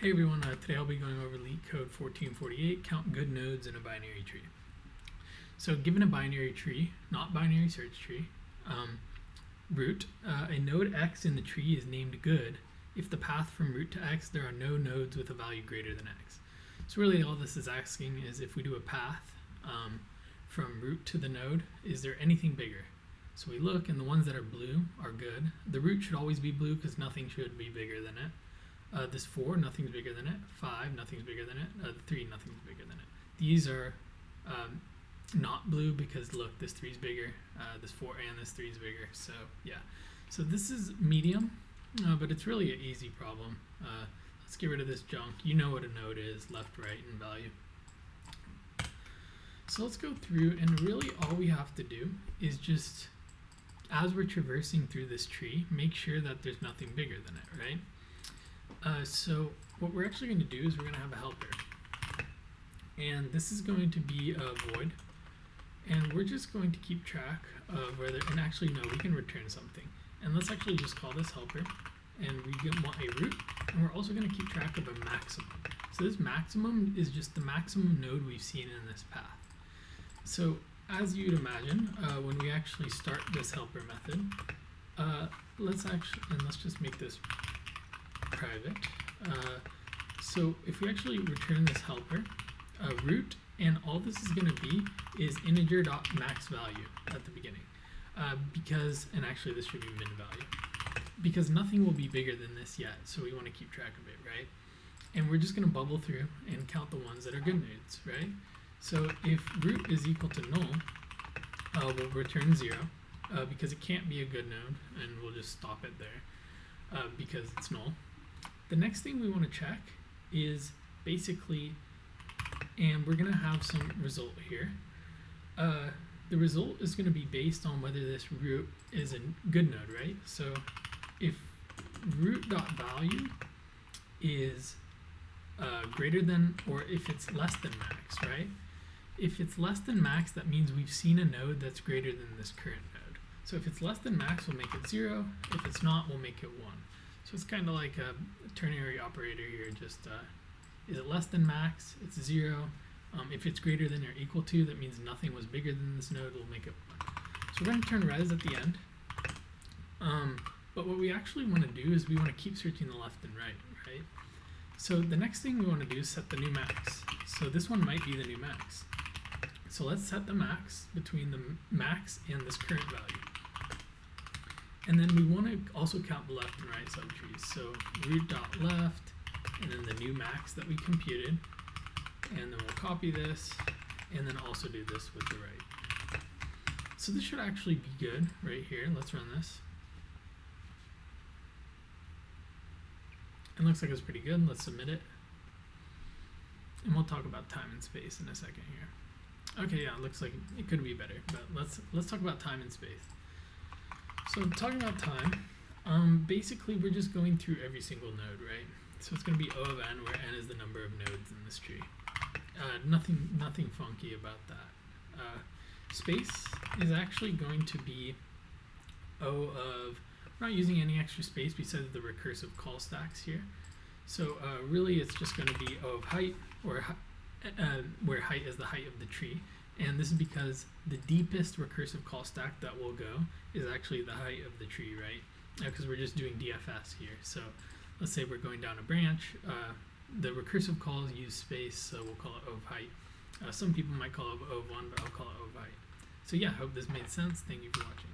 Hey everyone, today I'll be going over Leetcode 1448, count good nodes in a binary tree. So given a binary tree, not binary search tree, root, a node x in the tree is named good if the path from root to x there are no nodes with a value greater than x. So really all this is asking is if we do a path from root to the node, is there anything bigger? So we look and the ones that are blue are good. The root should always be blue because nothing should be bigger than it. This 4, nothing's bigger than it. 5, nothing's bigger than it. 3, nothing's bigger than it. These are not blue because look, this 3 is bigger, this 4 and this 3 is bigger. So yeah, so this is medium, but it's really an easy problem. Let's get rid of this junk. You know what a node is, left, right, and value. So let's go through, and really all we have to do is just, as we're traversing through this tree, make sure that there's nothing bigger than it, right? So what we're actually going to do is we're going to have a helper, and this is going to be a void, and we're just going to keep track of whether, and actually no, we can return something, and let's actually just call this helper, and we want a root, and we're also going to keep track of a maximum. So this maximum is just the maximum node we've seen in this path. So as you'd imagine, when we actually start this helper method, let's just make this private. So if we actually return this helper, root, and all this is going to be is integer.maxValue at the beginning, because, and actually this should be min value, because nothing will be bigger than this yet, so we want to keep track of it, right? And we're just going to bubble through and count the ones that are good nodes, right? So if root is equal to null, we'll return 0, because it can't be a good node, and we'll just stop it there, because it's null. The next thing we want to check is basically, and we're going to have some result here. The result is going to be based on whether this root is a good node, right? So if root.value is greater than, or if it's less than max, right? If it's less than max, that means we've seen a node that's greater than this current node. So if it's less than max, we'll make it 0. If it's not, we'll make it 1. So it's kind of like a ternary operator here, just is it less than max, it's 0. If it's greater than or equal to, that means nothing was bigger than this node, we'll make it 1. So we're going to turn res at the end. But what we actually want to do is we want to keep searching the left and right? So the next thing we want to do is set the new max. So this one might be the new max. So let's set the max between the max and this current value. And then we want to also count the left and right subtrees. So root.left, and then the new max that we computed. And then we'll copy this, and then also do this with the right. So this should actually be good right here. Let's run this. It looks like it's pretty good. Let's submit it. And we'll talk about time and space in a second here. Okay, yeah, it looks like it could be better, but let's talk about time and space. So talking about time, basically we're just going through every single node, right? So it's going to be O of n, where n is the number of nodes in this tree. Nothing funky about that. Space is actually going to be O of, we're not using any extra space besides the recursive call stacks here. So really it's just going to be O of height, or where height is the height of the tree. And this is because the deepest recursive call stack that will go is actually the height of the tree, right? Because we're just doing DFS here. So let's say we're going down a branch. The recursive calls use space, so we'll call it O of height. Some people might call it O of 1, but I'll call it O of height. So yeah, I hope this made sense. Thank you for watching.